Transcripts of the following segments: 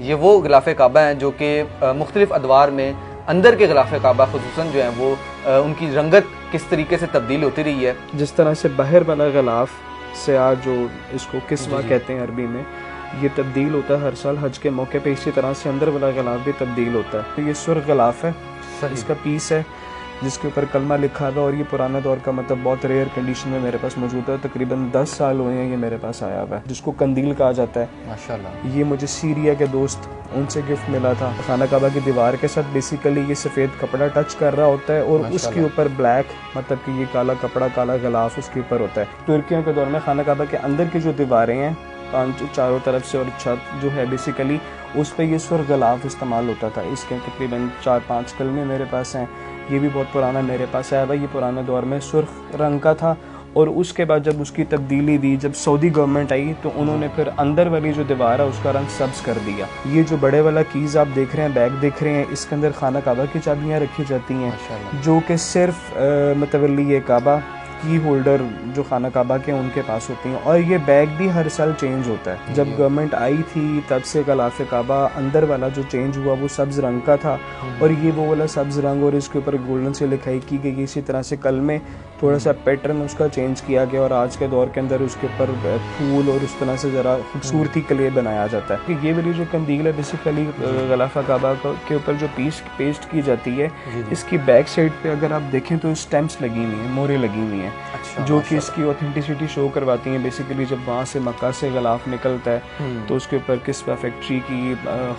ये वो गिलाफ़ काबा हैं जो कि मुख्तलिफ़ अदवार में अंदर के गिलाफ़ काबा खुसूसन जो हैं वो उनकी रंगत किस तरीके से तब्दील होती रही है। जिस तरह से बाहर वाला गिलाफ़ से आज जो इसको किस्वा कहते हैं अरबी में, ये तब्दील होता है हर साल हज के मौके पे। इसी तरह से अंदर वाला गिलाफ़ भी तब्दील होता है। तो ये सुर्ख गिलाफ़ है, इसका पीस है जिसके ऊपर कलमा लिखा हुआ, और ये पुराने दौर का मतलब बहुत रेयर कंडीशन में मेरे पास मौजूद है। तकरीबन 10 साल हुए हैं ये मेरे पास आया हुआ है, जिसको कंदील कहा जाता है माशाल्लाह। ये मुझे सीरिया के दोस्त उनसे गिफ्ट मिला था। खाना काबा की दीवार के साथ बेसिकली ये सफ़ेद कपड़ा टच कर रहा होता है और उसके ऊपर ब्लैक, मतलब कि ये काला कपड़ा, काला गिलाफ उसके ऊपर होता है। तुर्कियों के दौर में खाना काबा के अंदर की जो दीवारें हैं चारों तरफ से और छत जो है बेसिकली उस पर ये सुर्ख गिलाफ इस्तेमाल होता था। इसके तकरीबन 4-5 कलमे मेरे पास हैं। ये भी बहुत पुराना मेरे पास आया भाई। ये पुराने दौर में सुर्ख रंग का था और उसके बाद जब उसकी तब्दीली दी, जब सऊदी गवर्नमेंट आई तो उन्होंने फिर अंदर वाली जो दीवार है उसका रंग सब्ज कर दिया। ये जो बड़े वाला कीज़ आप देख रहे हैं, बैग देख रहे हैं, इसके अंदर खाना काबा की चाबियाँ रखी जाती हैं, जो कि सिर्फ मतवल्ली काबा की होल्डर जो खाना काबा के उनके पास होती हैं। और ये बैग भी हर साल चेंज होता है। जब गवर्नमेंट आई थी तब से गिलाफ़ काबा अंदर वाला जो चेंज हुआ वो सब्ज़ रंग का था, और ये वो वाला सब्ज़ रंग और इसके ऊपर गोल्डन से लिखाई की गई। इसी तरह से कल में थोड़ा सा पैटर्न उसका चेंज किया गया और आज के दौर के अंदर उसके ऊपर फूल और उस तरह से ज़रा खूबसूरती के लिए बनाया जाता है। ये वाली जो कंदील है बेसिकली गिलाफ़ काबा के ऊपर जो पेस्ट की जाती है, इसकी बैक साइड पे अगर आप देखें तो स्टैम्प्स लगी हुई हैं, मोहरें लगी हुई हैं, जो कि इसकी ऑथेंटिसिटी शो करवाती हैं। बेसिकली जब वहाँ से मक्का से गिलाफ निकलता है तो उसके ऊपर किस्वा फैक्ट्री की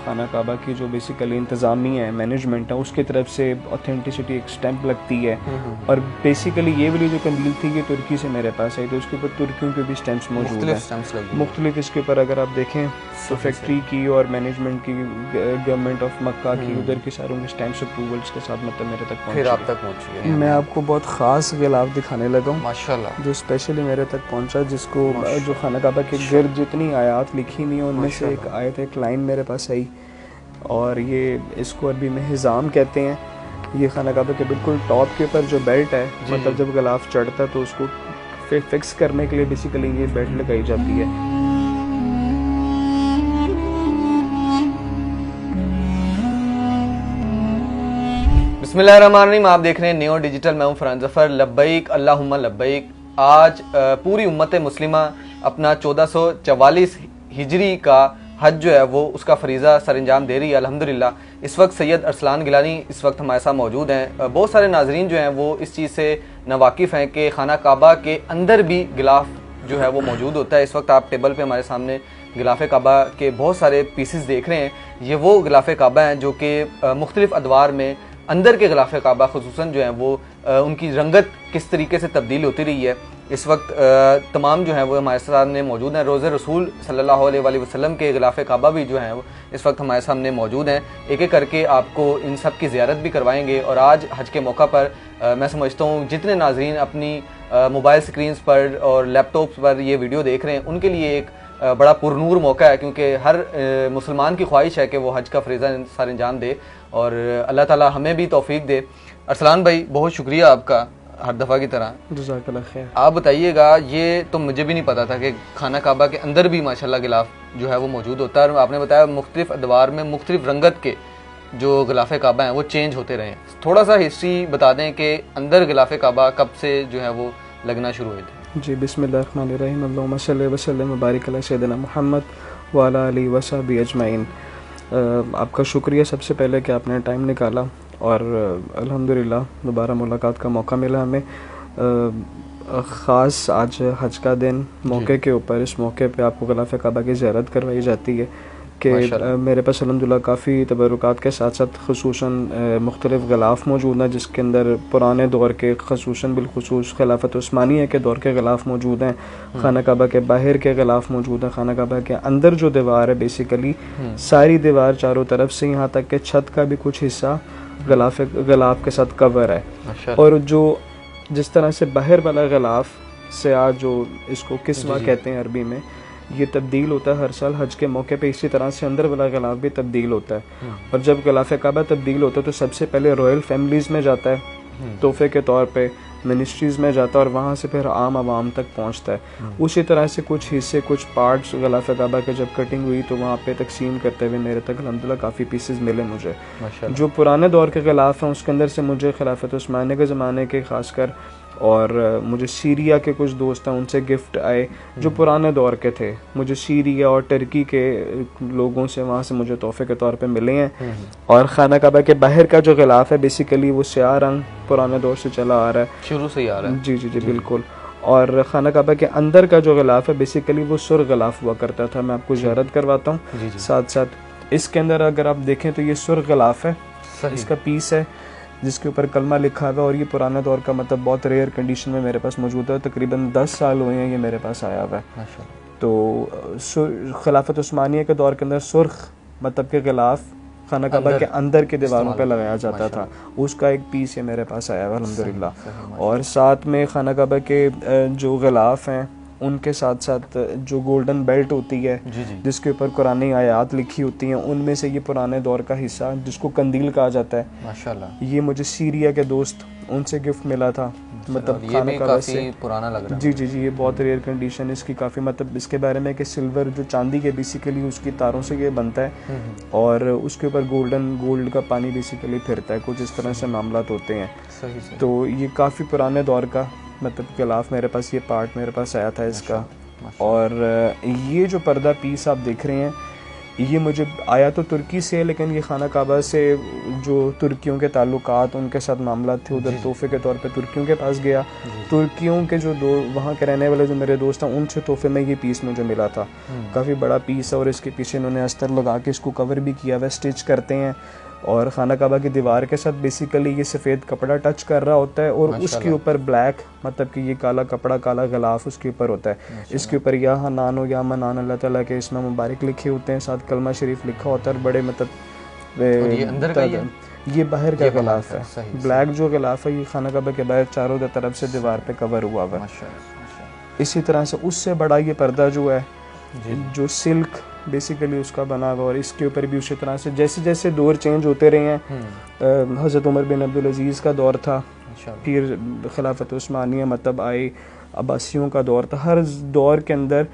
खाना काबा की जो बेसिकली इंतज़ामी है, मैनेजमेंट है, उसकी तरफ से ऑथेंटिसिटी एक स्टैंप लगती है। और बेसिकली ये वाली जो कंदील थी ये तुर्की से मेरे पास आई, तो उसके ऊपर तुर्कियों के भी स्टैंप्स मौजूद हैं मुख्तलिफ। इसके ऊपर अगर आप देखें तो फैक्ट्री की और मैनेजमेंट की, गवर्नमेंट ऑफ मक्का की, उधर के सारों के स्टैंप्स अप्रूवल्स के साथ मतलब मेरे तक पहुँची। मैं आपको बहुत ख़ास गिलाफ दिखाने लगा हूँ माशाल्लाह, जो स्पेशली मेरे तक पहुंचा, जिसको जो खाना काबा के गिर्द जितनी आयत लिखी हुई है उनमें से एक आयत, एक लाइन मेरे पास आई, और ये इसको अरबी में हिजाम कहते हैं। ये खाना काबा के बिल्कुल टॉप के ऊपर जो बेल्ट है, मतलब जब गिलाफ चढ़ता है तो उसको फिक्स करने के लिए बेसिकली ये बेल्ट लगाई जाती है। बिस्मिल्लाहिर्रहमानिर्रहीम। आप देख रहे हैं नियो डिजिटल। मैं हूं फरहान ज़फ़र। लब्बैक अल्लाहुम्मा लब्बैक। आज पूरी उम्मत मुस्लिमा अपना 1444 हिजरी का हज जो है वो उसका फरीज़ा सर अंजाम दे रही है अल्हम्दुलिल्लाह। इस वक्त सैयद अरसलान गिलानी इस वक्त हमारे साथ मौजूद हैं। बहुत सारे नाजरीन जो हैं वो इस चीज़ से नावाकिफ़ हैं कि खाना काबा के अंदर भी गिलाफ जो है वो मौजूद होता है। इस वक्त आप टेबल पे हमारे सामने गिलाफ़ काबा के बहुत सारे पीसेस देख रहे हैं। ये वो गिलाफ़ काबा हैं जो कि मुख्तलिफ़ अदवार में अंदर के गिलाफ़ काबा खुसूसन जो हैं वो उनकी रंगत किस तरीके से तब्दील होती रही है। इस वक्त तमाम जो हैं वो हमारे सामने मौजूद हैं। रोज़े रसूल सल्लल्लाहु अलैहि वसल्लम के गिलाफ़ काबा भी जो हैं वो इस वक्त हमारे सामने मौजूद हैं। एक एक करके आपको इन सब की ज़ियारत भी करवाएंगे। और आज हज के मौका पर मैं समझता हूँ जितने नाजरीन अपनी मोबाइल स्क्रीन्स पर और लैपटॉप्स पर ये वीडियो देख रहे हैं उनके लिए एक बड़ा पुरनूर मौका है, क्योंकि हर मुसलमान की ख्वाहिश है कि वो हज का फरीज़ा सर अंजाम दे और अल्लाह ताला हमें भी तौफीक दे। अरसलान भाई बहुत शुक्रिया आपका, हर दफ़ा की तरह। जज़ाकल्लाह खैर। आप बताइएगा, ये तो मुझे भी नहीं पता था कि खाना काबा के अंदर भी माशाल्लाह गिलाफ जो है वो मौजूद होता है। और आपने बताया मुख्तलिफ अदवार में मुख्तलिफ रंगत के जो गिलाफ़ काबा हैं वो चेंज होते रहे। थोड़ा सा हिस्ट्री बता दें कि अंदर गिलाफ़ काबा कब से जो है वो लगना शुरू हुए थे। जी बिस्मिल्लाहिर्रहमानिर्रहीम। अल्लाहुम्मा सल्लि व सल्लिम व बारिक अला सय्यदिना मुहम्मद व अला आलिहि व सहबिहि अजमईन। आपका शुक्रिया सबसे पहले कि आपने टाइम निकाला और अल्हम्दुलिल्लाह दोबारा मुलाकात का मौका मिला हमें। ख़ास आज हज का दिन मौके के ऊपर, इस मौके पे आपको गिलाफ़ काबा की ज़ियारत करवाई जाती है कि मेरे पास अल्हम्दुलिल्लाह काफ़ी तबरुकात के साथ साथ ख़ुसूसन मुख्तलिफ़ गिलाफ़ मौजूद हैं, जिसके अंदर पुराने दौर के ख़ुसूसन बिलख़ुसूस खिलाफत उस्मानिया के दौर के गिलाफ़ मौजूद हैं। खाना काबा के बाहर के गिलाफ़ मौजूद हैं। खाना काबा के अंदर जो दीवार है बेसिकली सारी दीवार चारों तरफ से यहाँ तक के छत का भी कुछ हिस्सा गिलाफ़ के साथ कवर है। और जो जिस तरह से बाहर वाला गिलाफ़ से आज जो इसको किस्वा कहते हैं अरबी में, ये तब्दील होता है हर साल हज के मौके पे। इसी तरह से अंदर वाला गिलाफ भी तब्दील होता है। और जब गिलाफ़ काबा तब्दील होता है तो सबसे पहले रॉयल फैमिलीज़ में जाता है तोहफे के तौर पे, मिनिस्ट्रीज़ में जाता है और वहाँ से फिर आम आवाम तक पहुँचता है। उसी तरह से कुछ हिस्से, कुछ पार्ट्स ग़िलाफ़ काबा के जब कटिंग हुई तो वहाँ पे तकसीम करते हुए मेरे तक अल्हम्दुलिल्लाह काफ़ी पीसेस मिले मुझे। जो पुराने दौर के ग़िलाफ़ हैं उसके अंदर से मुझे खिलाफत उस्मानिया के ज़माने के ख़ासकर, और मुझे सीरिया के कुछ दोस्त हैं उनसे गिफ्ट आए जो पुराने दौर के थे। मुझे सीरिया और टर्की के लोगों से वहाँ से मुझे तोहफे के तौर पे मिले हैं। और खाना काबा के बाहर का जो गिलाफ है बेसिकली वो स्याह रंग पुराने दौर से चला आ रहा है, शुरू से ही आ रहा है। जी जी जी बिल्कुल। और खाना काबा के अंदर का जो गिलाफ है बेसिकली वो सुर्ख गिलाफ हुआ करता था। मैं आपको ज़ियारत करवाता हूँ साथ साथ। इसके अंदर अगर आप देखें तो ये सुर्ख गिलाफ है, इसका पीस है जिसके ऊपर कलमा लिखा हुआ है, और ये पुराने दौर का मतलब बहुत रेयर कंडीशन में मेरे पास मौजूद है। तकरीबन 10 साल हुए हैं ये मेरे पास आया हुआ है। तो खिलाफत उस्मानिया के दौर के अंदर सुर्ख मतलब के गिलाफ खाना काबा के अंदर के दीवारों पे लगाया जाता था, उसका एक पीस ये मेरे पास आया हुआ अल्हम्दुलिल्लाह। और साथ में खाना काबा के जो गिलाफ हैं उनके साथ साथ जो गोल्डन बेल्ट होती है जिसके ऊपर कुरानी आयात लिखी होती हैं, उनमें से ये पुराने दौर का हिस्सा जिसको कंदील कहा जाता है, माशाल्लाह, ये मुझे सीरिया के दोस्त उनसे गिफ्ट मिला था। मतलब ये भी काफी पुराना लग रहा है। जी जी जी, ये बहुत रेयर कंडीशन इसकी काफ़ी, मतलब इसके बारे में कि सिल्वर जो चांदी के बेसिकली उसकी तारों से ये बनता है और उसके ऊपर गोल्ड का पानी बेसिकली फिरता है, कुछ इस तरह से मामलात होते हैं। सही। तो ये काफ़ी पुराने दौर का मतलब गिलाफ मेरे पास, ये पार्ट मेरे पास आया था इसका। और ये जो पर्दा पीस आप देख रहे हैं ये मुझे आया तो तुर्की से, लेकिन ये खाना काबा से जो तुर्कियों के ताल्लुकात उनके साथ मामला थे, उधर तोहफे के तौर पे तुर्कियों के पास गया। तुर्कियों के जो वहाँ के रहने वाले जो मेरे दोस्त हैं उनसे तोहफे में ये पीस मुझे मिला था। काफ़ी बड़ा पीस है और इसके पीछे इन्होंने अस्तर लगा के इसको कवर भी किया हुआ, स्टिच करते हैं। और खाना काबा की दीवार के साथ बेसिकली ये सफ़ेद कपड़ा टच कर रहा होता है और उसके ऊपर ब्लैक मतलब कि ये काला कपड़ा, काला गिलाफ उसके ऊपर होता है। इसके ऊपर या हनान हो या मनान अल्लाह ताला के इसमें मुबारक लिखे होते हैं, साथ कलमा शरीफ लिखा होता है। बड़े मतलब ये बाहर का गिलाफ है, ब्लैक जो गिलाफ है ये खाना काबा के बाहर चारों तरफ से दीवार पे कवर हुआ हुआ है। इसी तरह से उससे बड़ा ये पर्दा जो है जो सिल्क बेसिकली उसका बना हुआ, और इसके ऊपर भी उसी तरह से जैसे जैसे दौर चेंज होते रहे हैं, हज़रत उमर बिन अब्दुल अजीज़ का दौर था, फिर खिलाफत उस्मानिया मतलब आई, अब्बासियों का दौर था। हर दौर के अंदर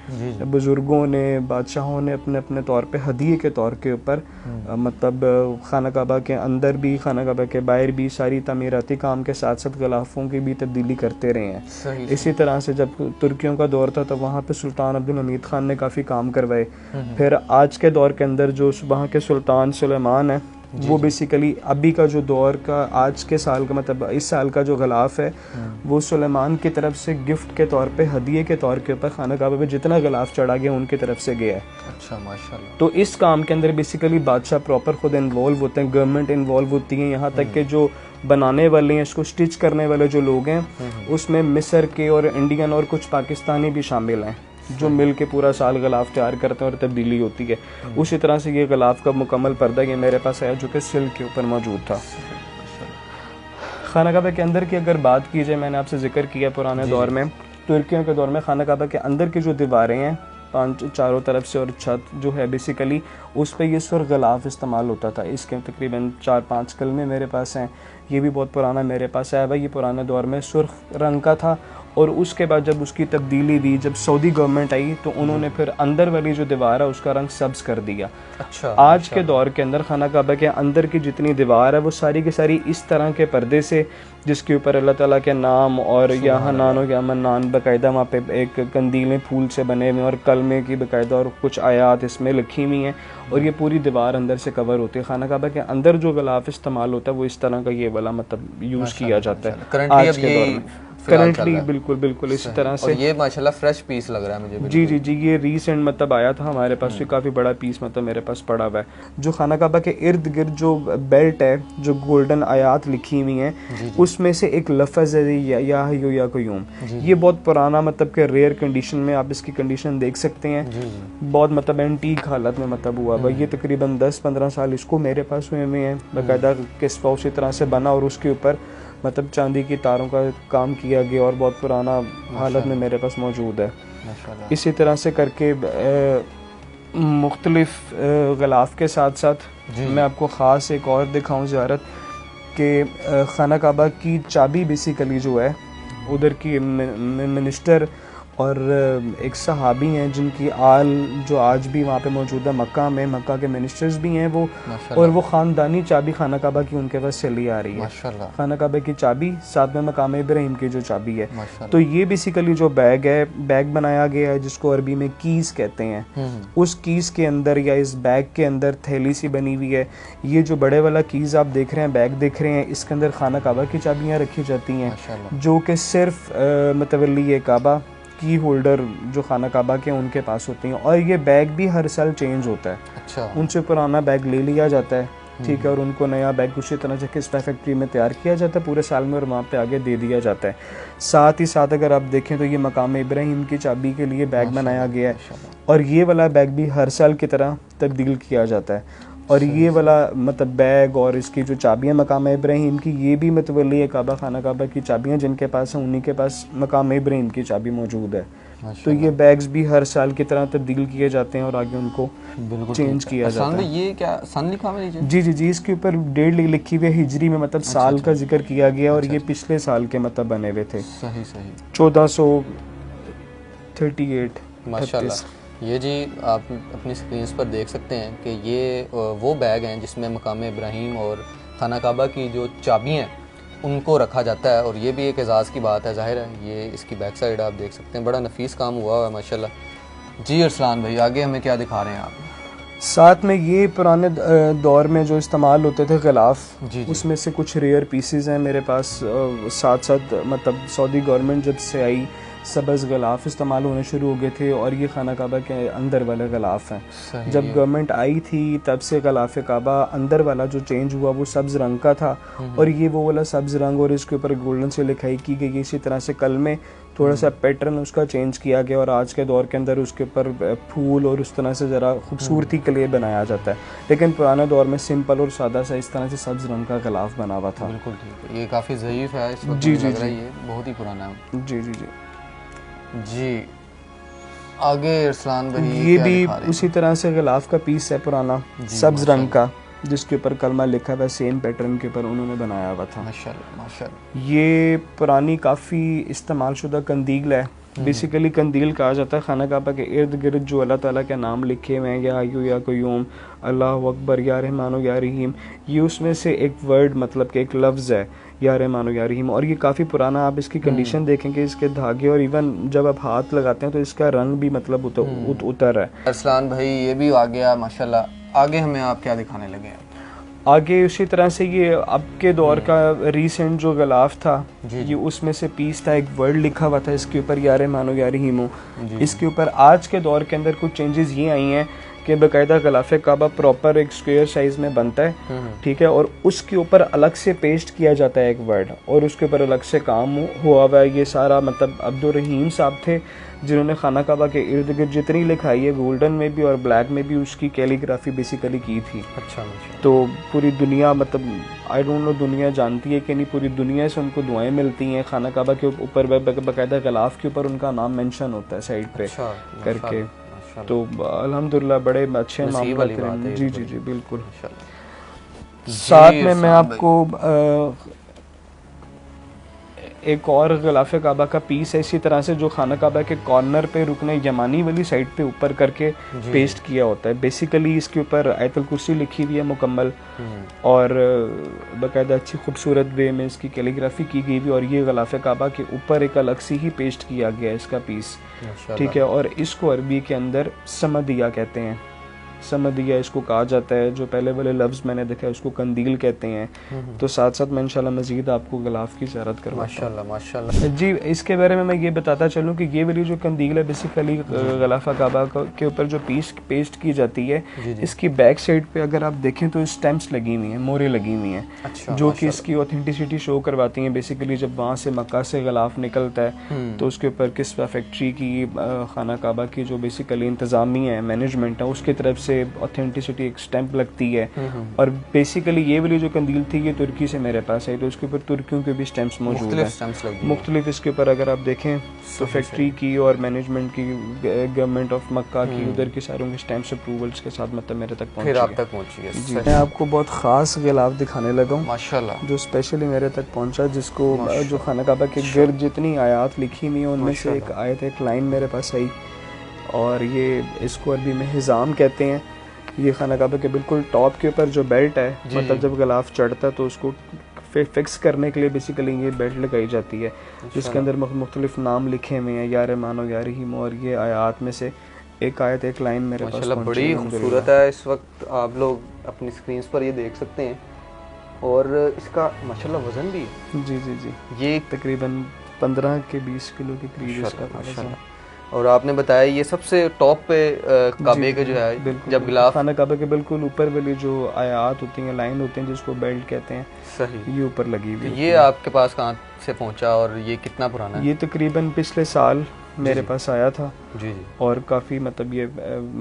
बुज़ुर्गों ने, बादशाहों ने अपने अपने तौर पे हदीये के तौर के ऊपर मतलब खाना काबा के अंदर भी खाना काबा के बाहर भी सारी तमीराती काम के साथ साथ गिलाफों की भी तब्दीली करते रहे हैं। इसी तरह से जब तुर्कियों का दौर था तो वहाँ पे सुल्तान अब्दुल हमीद खान ने काफ़ी काम करवाए। फिर आज के दौर के अंदर जो वहाँ के सुल्तान सुलेमान है वो बेसिकली अभी का जो दौर का आज के साल का मतलब इस साल का जो गिलाफ है वो सुलेमान की तरफ से गिफ्ट के तौर पे हदिये के तौर के ऊपर खाना काबा पे जितना गिलाफ चढ़ा गया उनकी तरफ से गया है। अच्छा, माशाल्लाह। तो इस काम के अंदर बेसिकली बादशाह प्रॉपर खुद इन्वॉल्व होते हैं, गवर्नमेंट इन्वॉल्व होती है, यहाँ तक कि जो बनाने वाले हैं, इसको स्टिच करने वाले जो लोग हैं उसमें मिस्र के और इंडियन और कुछ पाकिस्तानी भी शामिल हैं जो मिल के पूरा साल गिलाफ तैयार करते हैं और तब्दीली होती है। उसी तरह से ये गिलाफ का मुकम्मल पर्दा ये मेरे पास आया जो कि सिल्क के ऊपर मौजूद था। खाना काबा के अंदर की अगर बात की जाए, मैंने आपसे जिक्र किया पुराने दौर में, तुर्कियों के दौर में खाना काबा के अंदर की जो दीवारें हैं चारों तरफ से और छत जो है बेसिकली उस पर ये सुर्ख गिलाफ इस्तेमाल होता था। इसके तकरीबन 4-5 कलमे मेरे पास हैं, ये भी बहुत पुराना मेरे पास आया भाई। ये पुराने दौर में सुर्ख रंग का था और उसके बाद जब उसकी तब्दीली दी, जब सऊदी गवर्नमेंट आई तो उन्होंने फिर अंदर वाली जो दीवार है उसका रंग सब्ज़ कर दिया। अच्छा, आज के दौर के अंदर खाना काबा के अंदर की जितनी दीवार है वो सारी की सारी इस तरह के पर्दे से जिसके ऊपर अल्लाह ताला के नाम और या हनान हो या मन्नान बाकायदा वहाँ पे एक कंदीलें फूल से बने हुए और कलमे की बाकायदा और कुछ आयात इसमें लिखी हुई हैं और ये पूरी दीवार अंदर से कवर होती है। खाना काबा के अंदर जो गिलाफ इस्तेमाल होता है वो इस तरह का ये वाला मतलब यूज़ किया जाता है आज के दौर में करंटली। बिल्कुल बिल्कुल इसी तरह से। और ये माशाल्लाह फ्रेश पीस लग रहा है मुझे। जी जी जी, ये रीसेंट मतलब आया था हमारे पास, भी काफ़ी बड़ा पीस मतलब मेरे पास पड़ा हुआ है। जो खाना काबा के इर्द गिर्द जो बेल्ट है जो गोल्डन आयात लिखी हुई हैं उसमें से एक लफ्ज़ है या हय्यू या क़य्यूम। ये बहुत पुराना मतलब के रेयर कंडीशन में आप इसकी कंडीशन देख सकते हैं, बहुत मतलब एंटीक हालत में मतलब हुआ भाई। ये तकरीबन 10-15 साल इसको मेरे पास हुए हैं, बाकायदा किस्सा उसी तरह से बना और उसके ऊपर मतलब चांदी की तारों का काम किया गया और बहुत पुराना हालत में मेरे पास मौजूद है। इसी तरह से करके मुख्तलिफ गिलाफ के साथ साथ मैं आपको ख़ास एक और दिखाऊं ज़ियारत कि खाना काबा की चाबी बेसिकली जो है उधर की मिनिस्टर और एक सहाबी हैं जिनकी आल जो आज भी वहाँ पे मौजूद है मक्का में, मक्का के मिनिस्टर्स भी हैं वो, और वो ख़ानदानी चाबी खाना काबा की उनके पास चली आ रही है। खाना काबा की चाबी साथ में मकाम इब्राहिम की जो चाबी है। तो ये बेसिकली जो बैग है, बैग बनाया गया है जिसको अरबी में कीस कहते हैं। उस कीस के अंदर या इस बैग के अंदर थैली सी बनी हुई है। ये जो बड़े वाला कीस आप देख रहे हैं, बैग देख रहे हैं, इसके अंदर खाना काबा की चाबियाँ रखी जाती हैं जो कि सिर्फ मतवल्ली काबा की होल्डर जो खाना काबा के उनके पास होती हैं। और ये बैग भी हर साल चेंज होता है। अच्छा। उनसे पुराना बैग ले लिया जाता है, ठीक है, और उनको नया बैग उसी तरह से किस्ता फैक्ट्री में तैयार किया जाता है पूरे साल में और वहाँ पे आगे दे दिया जाता है। साथ ही साथ अगर आप देखें तो ये मकाम इब्राहिम की चाबी के लिए बैग बनाया गया है और ये वाला बैग भी हर साल की तरह तब्दील किया जाता है। और ये वाला मतलब बैग और इसकी जो चाबियाँ मकाम इब्राहिम की, ये भी मतवल्ली काबा खाना काबा की चाबियाँ जिनके पास हैं उन्हीं के पास मकाम इब्राहिम की चाबी मौजूद है। तो ये बैग्स भी हर साल की तरह तब्दील किए जाते हैं और आगे उनको चेंज किया जाता है। ये क्या सन लिखा हुआ है? जी जी जी, इसके ऊपर डेट लिखी हुई है हिजरी में, मतलब साल का जिक्र किया गया और ये पिछले साल के मतलब बने हुए थे। सही सही 1438। माशाल्लाह। ये जी आप अपनी स्क्रीन पर देख सकते हैं कि ये वो बैग हैं जिसमें मकाम इब्राहिम और खाना काबा की जो चाबियाँ उनको रखा जाता है और ये भी एक एजाज़ की बात है। ज़ाहिर है ये इसकी बैक साइड आप देख सकते हैं, बड़ा नफीस काम हुआ है माशाल्लाह। जी अरसलान भाई, आगे हमें क्या दिखा रहे हैं आप? साथ में ये पुराने दौर में जो इस्तेमाल होते थे गिलाफ, उसमें से कुछ रेयर पीसेस हैं मेरे पास। साथ साथ मतलब सऊदी गवर्नमेंट जब से आई सबज़ गिलाफ इस्तेमाल होने शुरू हो गए थे और ये खाना काबा के अंदर वाले गिलाफ हैं। जब गवर्नमेंट आई थी तब से गिलाफ काबा अंदर वाला जो चेंज हुआ वो सब्ज़ रंग का था और ये वो वाला सब्ज़ रंग और इसके ऊपर गोल्डन से लिखाई की गई। इसी तरह से कल में थोड़ा सा पैटर्न उसका चेंज किया गया और आज के दौर के अंदर उसके ऊपर फूल और उस तरह से ज़रा खूबसूरती के लिए बनाया जाता है। लेकिन पुराने दौर में सिंपल और सादा सा इस तरह से सब्ज़ रंग का गिलाफ बना हुआ था। बिल्कुल ठीक है, ये काफ़ी ज़ईफ़ है इस वक्त, जी जी लग रहा है ये बहुत ही पुराना है। जी जी जी जी आगे अरसलान भाई, ये भी उसी तरह से गिलाफ का पीस है पुराना सब्ज़ रंग का जिसके ऊपर कलमा लिखा हुआ है, सेम पैटर्न के ऊपर उन्होंने बनाया हुआ था। माशाल्लाह माशाल्लाह। ये पुरानी काफ़ी इस्तेमाल शुदा कंदील है। बेसिकली कंदील कहा जाता है खाना काबा के इर्द गिर्द जो अल्लाह ताला के नाम लिखे हुए हैं, या हय्यू या क़य्यूम, अल्लाह अकबर, या रहमान या रहीम, ये उसमें से एक वर्ड मतलब कि एक लफ्ज़ है, या रहमान या रहीम। और ये काफ़ी पुराना, आप इसकी कंडीशन देखेंगे, इसके धागे और इवन जब आप हाथ लगाते हैं तो इसका रंग भी मतलब उतर है। अरसलान भाई ये भी आ गया माशाल्लाह। आगे हमें आप क्या दिखाने लगे हैं? आगे उसी तरह से ये अब के दौर का रीसेंट जो गिलाफ था, ये उसमें से पीस था, एक वर्ड लिखा हुआ था इसके ऊपर, या रहमान या रहीम। इसके ऊपर आज के दौर के अंदर कुछ चेंजेस ये आई हैं कि बाकायदा गिलाफ काबा प्रॉपर एक स्क्वायर साइज में बनता है, ठीक है, और उसके ऊपर अलग से पेस्ट किया जाता है एक वर्ड और उसके ऊपर अलग से काम हुआ हुआ है। ये सारा मतलब अब्दुल रहीम साहब थे जिन्होंने खाना काबा के इर्द गिर्द जितनी लिखाई है गोल्डन में भी और ब्लैक में भी उसकी कैलीग्राफी बेसिकली की थी। अच्छा। तो पूरी दुनिया मतलब आई डोंट नो दुनिया जानती है कि नहीं, पूरी दुनिया से उनको दुआएं मिलती हैं। खाना काबा के ऊपर बाकायदा गिलाफ के ऊपर उनका नाम मेंशन होता है साइड पे करके। तो अल्हम्दुलिल्लाह बड़े अच्छे मामले हैं। जी जी जी बिल्कुल। साथ में मैं आपको एक और गिलाफ काबा का पीस है इसी तरह से जो खाना काबा के कॉर्नर पे रुकने यमानी वाली साइड पे ऊपर करके पेस्ट किया होता है। बेसिकली इसके ऊपर आयतुल कुर्सी लिखी हुई है मुकम्मल और बाकायदा अच्छी खूबसूरत वे में इसकी कैलीग्राफी की गई हुई और ये गिलाफ काबा के ऊपर एक अलग से ही पेस्ट किया गया इसका पीस, ठीक है। और इसको अरबी के अंदर समदिया कहते हैं। समदिया इसको कहा जाता है। जो पहले वाले लफ्ज़ मैंने देखा है उसको कंदील कहते हैं। तो साथ साथ मैं इंशाल्लाह मज़ीद आपको गिलाफ की ज़ियारत करवाऊंगा। माशाल्लाह माशाल्लाह। जी इसके बारे में मैं ये बताता चलूँ कि ये वाली जो कंदील है बेसिकली गिलाफ काबा के ऊपर जो पेस्ट की जाती है, इसकी बैक साइड पे अगर आप देखें तो स्टैम्प्स लगी हुई हैं, मोहरें लगी हुई हैं। अच्छा, जो कि इसकी ऑथेंटिसिटी शो करवाती हैं। बेसिकली जब वहाँ से मक्का से गिलाफ निकलता है तो उसके ऊपर किस्वा फैक्ट्री की खाना काबा की जो बेसिकली इंतज़ामी है, मैनेजमेंट है, उसकी तरफ से से ऑथेंटिसिटी एक स्टैंप लगती है। और बेसिकली ये वाली जो कंदील थी ये तुर्की से मेरे पास आई, तो उसके ऊपर तुर्कियों के भी स्टैंप्स मौजूद हैं मुख्तलिफ। इसके ऊपर अगर आप देखें तो फैक्ट्री की और मैनेजमेंट की, गवर्नमेंट ऑफ मक्का की, उधर के सारों के स्टैंप्स अप्रूवल्स के साथ मतलब मेरे तक फिर आप तक पहुंची है। जी, मैं आपको बहुत ख़ास गिलाफ दिखाने लगा हूँ माशाल्लाह, जो स्पेशली मेरे तक पहुंचा, जिसको जो खाना काबा के गिर्द जितनी आयात लिखी हुई हैं उनमें से एक आयत, एक लाइन मेरे पास आई, और ये इसको अरबी में हिजाम कहते हैं। ये खाना काबा के बिल्कुल टॉप के ऊपर जो बेल्ट है, मतलब जब गिलाफ चढ़ता है तो उसको फिक्स करने के लिए बेसिकली ये बेल्ट लगाई जाती है, जिसके अंदर मुख्तलिफ नाम लिखे हुए हैं, या रहमानो या रहीम, और ये आयात में से एक आयत, एक लाइन मेरे पास माशाल्लाह बड़ी खूबसूरत है। इस वक्त आप लोग अपनी स्क्रीन पर ये देख सकते हैं, और इसका माशाल्लाह वजन भी है। जी जी जी, ये तकरीबन 15 के 20 किलो के करीब इसका वजन है। और आपने बताया ये सबसे टॉप पे काबे के जो है, जब गिलाफ खाना काबा के बिल्कुल ऊपर वाली जो आयात होती हैं, लाइन होती हैं, जिसको बेल्ट कहते हैं, सही, ये ऊपर लगी हुई। ये आपके पास कहाँ से पहुंचा और ये कितना पुराना है? ये तकरीबन पिछले साल मेरे पास आया था। जी जी। और काफ़ी मतलब ये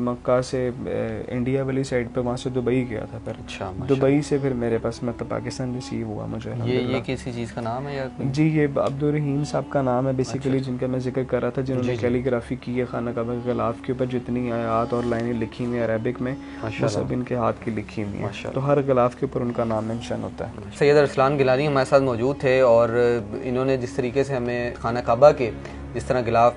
मक्का से इंडिया वाली साइड पे, वहाँ से दुबई गया था, फिर अच्छा, दुबई से फिर मेरे पास मतलब पाकिस्तान रिसीव हुआ मुझे। ये किसी चीज़ का नाम है या जी, ये अब्दुल रहीम साहब का नाम है बेसिकली, जिनका मैं जिक्र कर रहा था, जिन्होंने कैलीग्राफी की है खाना काबा के गिलाफ के ऊपर। जितनी आयात और लाइनें लिखी हुई हैं अरबिक में, वो सब इनके हाथ की लिखी हुई हैं, तो हर गिलाफ के ऊपर उनका नाम मेंशन होता है। सैयद अरसलान गिलानी हमारे साथ मौजूद थे, और इन्होंने जिस तरीके से हमें खाना काबा के जिस तरह गिलाफ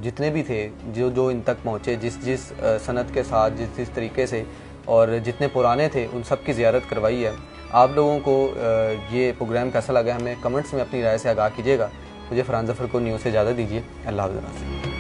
जितने भी थे, जो इन तक पहुँचे, जिस सनत के साथ, जिस तरीके से, और जितने पुराने थे उन सब की ज़ियारत करवाई है। आप लोगों को ये प्रोग्राम कैसा लगा हमें कमेंट्स में अपनी राय से आगाह कीजिएगा। मुझे फरहान ज़फ़र को न्यूज़ से इजाज़त दीजिए। अल्लाह हाफ़िज़।